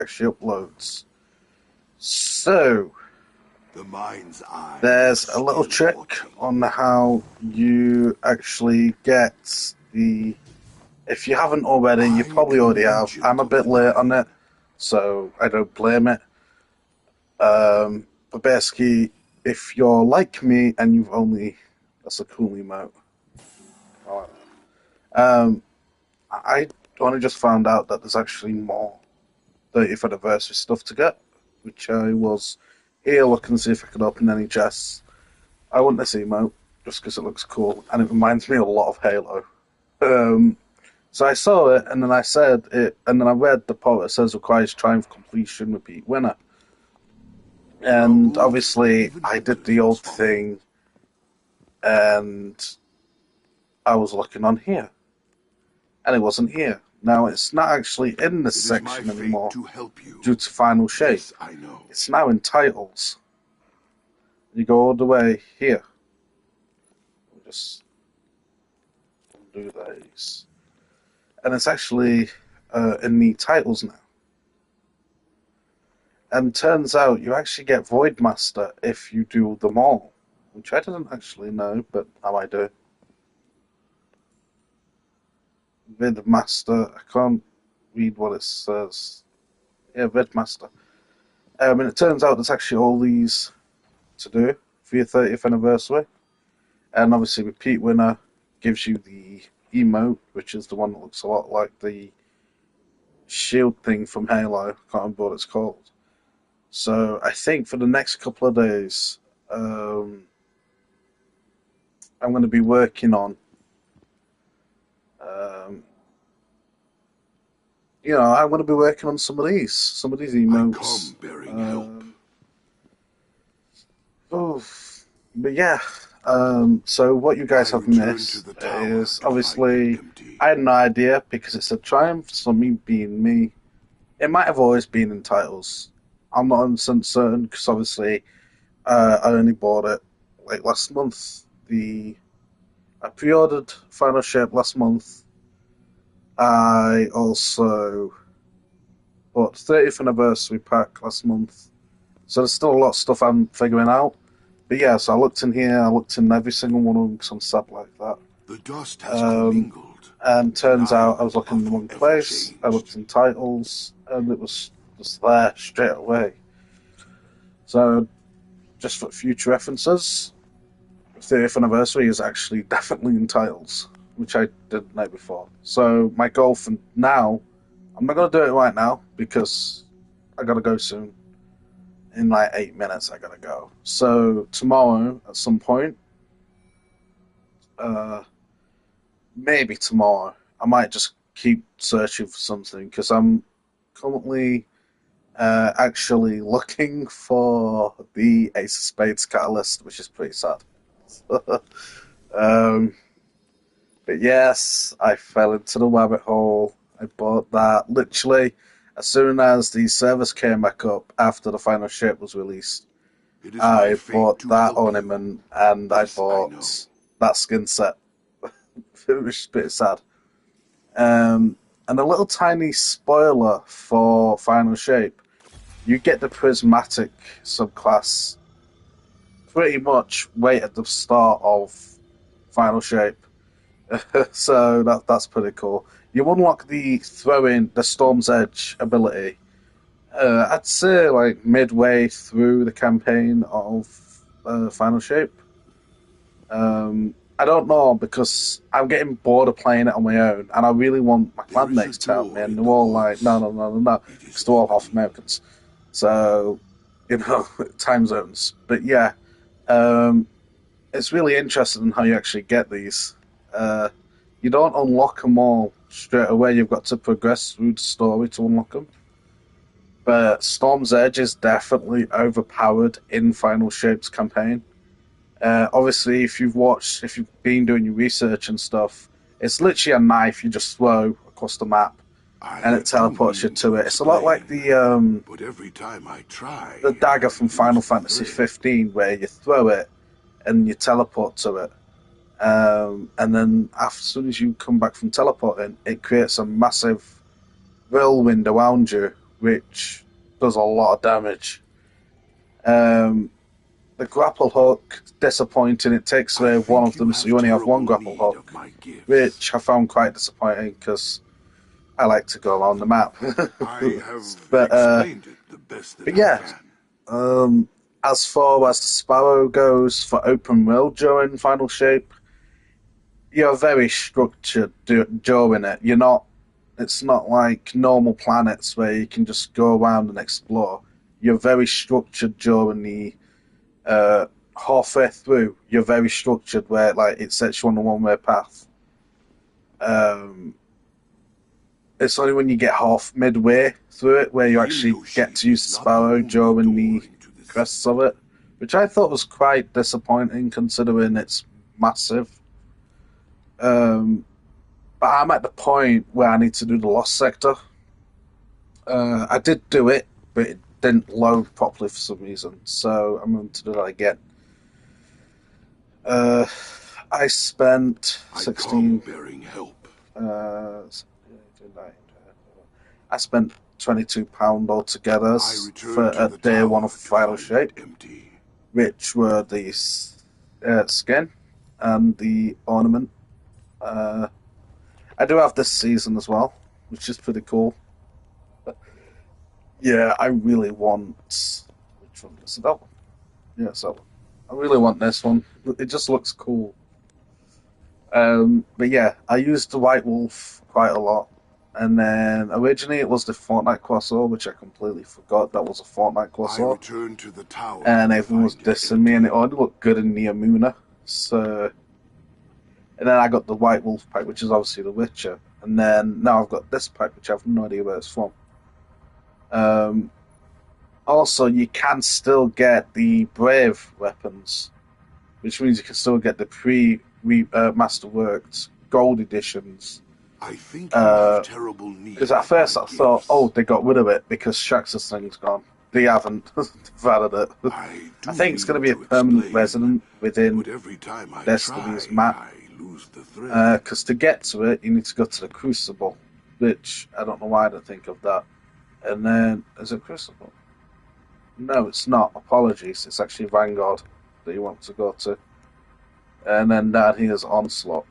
actually uploads. So, The mind's eye there's is a little still trick watching. on how you actually get the. If you haven't already, you By probably already have. conventions I'm a of bit the late on it, mind. so I don't blame it. But basically, if you're like me and you've only. That's a cool emote. I like that. I only just found out that there's actually more 30th anniversary stuff to get, which I was here looking to see if I could open any chests. I want this emote just because it looks cool and it reminds me a lot of Halo. Um, so I saw it and then I said it, and then I read the part that says requires triumph completion, repeat winner. And Raouf, obviously, even I did Hitler's the was old following. thing and I was looking on here and it wasn't here. Now, it's not actually in this It is my section fate anymore to help you. due to final shape. This I know. It's now in titles. You go all the way here. Just do these. And it's actually in the titles now. And turns out you actually get Voidmaster if you do them all, which I didn't actually know, but now I do. Vidmaster, I can't read what it says. Yeah, Vidmaster. And it turns out there's actually all these to do for your 30th anniversary. And obviously, Repeat Winner gives you the emote, which is the one that looks a lot like the shield thing from Halo. I can't remember what it's called. So I think for the next couple of days, um, I'm going to be working on, um, I'm going to be working on some of these I emotes. come bearing help. Um, oh, but yeah. So what you guys I have return to missed the tower is to find it obviously empty. I had no idea because it said Triumph. So me being me, it might have always been in titles. I'm not 100% certain because obviously I only bought it like last month. I pre-ordered Final Shape last month. I also bought the 30th anniversary pack last month. So there's still a lot of stuff I'm figuring out. But yeah, so I looked in here, I looked in every single one of them because I'm sad like that. The dust has Um, commingled, and and turns I out I will was looking not in the wrong forever place. I changed. looked in titles, and it was just there straight away. So just for future references, 30th anniversary is actually definitely in titles, which I didn't know before. So my goal for now, I'm not gonna do it right now because I gotta go soon. In like 8 minutes, I gotta go. So tomorrow, at some point, uh, maybe tomorrow, I might just keep searching for something because I'm currently actually looking for the Ace of Spades catalyst, which is pretty sad. um, But yes, I fell into the rabbit hole. I bought that literally as soon as the service came back up after the final shape was released. It is my I fate bought to that help you. ornament and I This I know. bought that skin set, which is a bit sad. Um, and a little tiny spoiler for Final Shape: you get the prismatic subclass pretty much right at the start of Final Shape. So that's pretty cool. You unlock the the Storm's Edge ability. I'd say like midway through the campaign of Final Shape. I don't know because I'm getting bored of playing it on my own, and I really want my There is a clanmates to help me, door and in they're the all like, no, woods. no, no, no, no, It is because they're all half opening. Americans. So, time zones. But yeah, um, it's really interesting how you actually get these. Uh, you don't unlock them all straight away. You've got to progress through the story to unlock them. But Storm's Edge is definitely overpowered in Final Shape's campaign. Obviously, if you've been doing your research and stuff, it's literally a knife you just throw across the map, and I it do teleports you mean to to it. It's a lot like explain, but every time I the try, dagger I from Final lose the Fantasy thrill. 15, where you throw it and you teleport to it. And then as soon as you come back from teleporting, it creates a massive whirlwind around you, which does a lot of damage. The grapple hook, disappointing. It takes I away one think of you them, so have you only have one terrible grapple need of hook, my gifts. which I found quite disappointing because I like to go around the map. I have but explained it the best that but I yeah, can. as far as the Sparrow goes for open world during Final Shape, you're very structured during it. You're not. It's not like normal planets where you can just go around and explore. You're very structured during the uh, halfway through. You're very structured where like it sets you on a one-way path. Um, it's only when you get half midway through it where The you actually get Helioshape to use is the not the Sparrow only during door the into this. quests of it, which I thought was quite disappointing considering it's massive. Um, but I'm at the point where I need to do the Lost Sector. I did do it, but it didn't load properly for some reason, so I'm going to do that again. Uh, I spent I come 16. bearing help. Uh, I spent £22 altogether I for return to a the day one of tower to Final find it Shape, empty. which were the skin and the ornament. Uh, I do have this season as well, which is pretty cool. Yeah, I really want. Which one is it? That one? Yeah, it's that one. I really want this one. It just looks cool. But yeah, I used the White Wolf quite a lot. And then originally it was the Fortnite Quasar, which I completely forgot that was a Fortnite I Quasar. return to the tower And to everyone was find it dissing me, and it empty. only looked good in Neomuna. So, and then I got the White Wolf pack, which is obviously The Witcher. And then now I've got this pack, which I have no idea where it's from. Um, Also, you can still get the Brave weapons, which means you can still get the Masterworked Gold editions. I think you have Because terrible at need of first my I thought, oh, gifts. they got rid of it because Shax's thing's gone. They haven't. They've added it. I I do think it's going to mean be a to permanent explain, resident within but every time I Destiny's try, map. I lose the thread. Because to get to it, you need to go to the Crucible, which I don't know why I didn't think of that. And then, is it Crucible? No, it's not. Apologies. It's actually Vanguard that you want to go to. And then down here is Onslaught.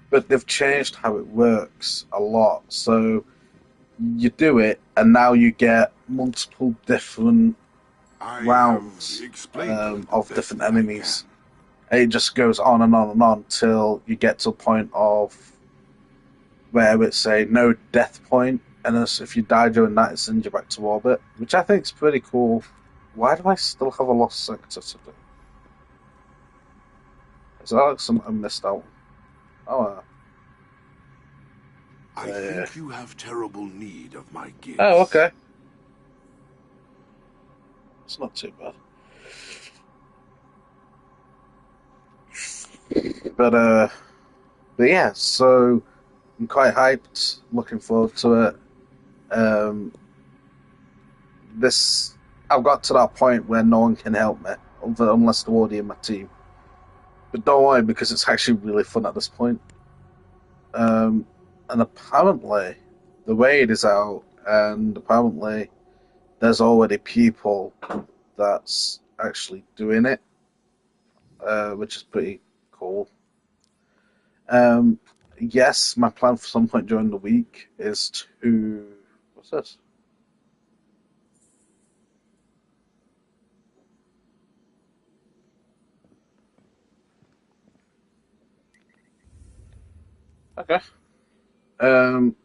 But they've changed how it works a lot. So you do it, and now you get multiple different I have rounds explained it the of best different that I can. enemies. And it just goes on and on and on till you get to a point of where it's a no death point, and if you die during that, it sends you back to orbit, which I think is pretty cool. Why do I still have a lost sector to do? Is that like something I missed out? Oh, I yeah. think you have terrible need of my Oh, gifts. okay. It's not too bad. But yeah. So I'm quite hyped. Looking forward to it. Um, this I've got to that point where no one can help me, unless they're already in my team. But don't worry, because it's actually really fun at this point. Um, and apparently, the raid is out, and apparently, there's already people that's actually doing it, which is pretty cool. Um, yes, my plan for some point during the week is to. What's this? Okay. Um,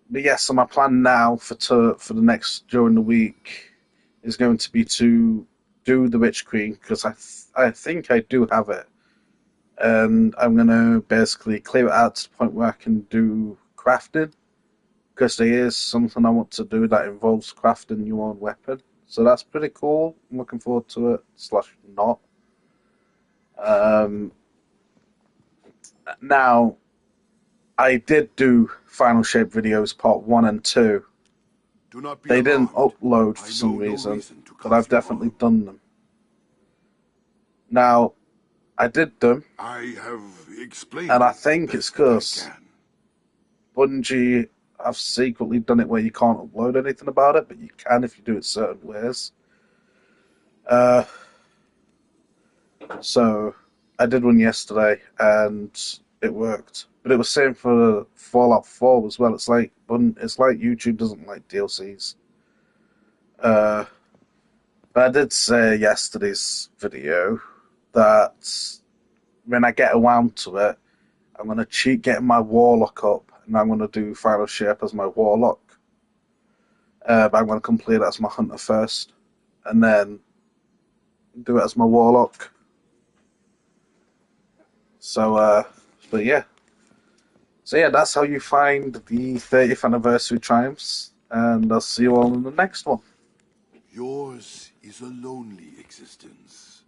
but yes, so my plan now for the next during the week is going to be to do the Witch Queen because I think I do have it, and I'm gonna basically clear it out to the point where I can do crafting because there is something I want to do that involves crafting your own weapon. So that's pretty cool. I'm looking forward to it. Slash not. Um, Now I did do Final Shape videos part one and two. Do not be They didn't alarmed. upload for I some know no reason, reason to but cause I've you definitely harm. done them. Now I did them, I have and explained I it the think it's best that I because can. Bungie I've secretly done it where you can't upload anything about it, but you can if you do it certain ways. Uh, so I did one yesterday and it worked. But it was same for Fallout 4 as well. It's like YouTube doesn't like DLCs. Uh, but I did say yesterday's video that when I get around to it, I'm gonna cheat getting my warlock up, and I'm gonna do Final Shape as my warlock. But I'm gonna complete it as my hunter first, and then do it as my warlock. So, but yeah. So yeah, that's how you find the 30th anniversary triumphs, and I'll see you all in the next one. Yours is a lonely existence.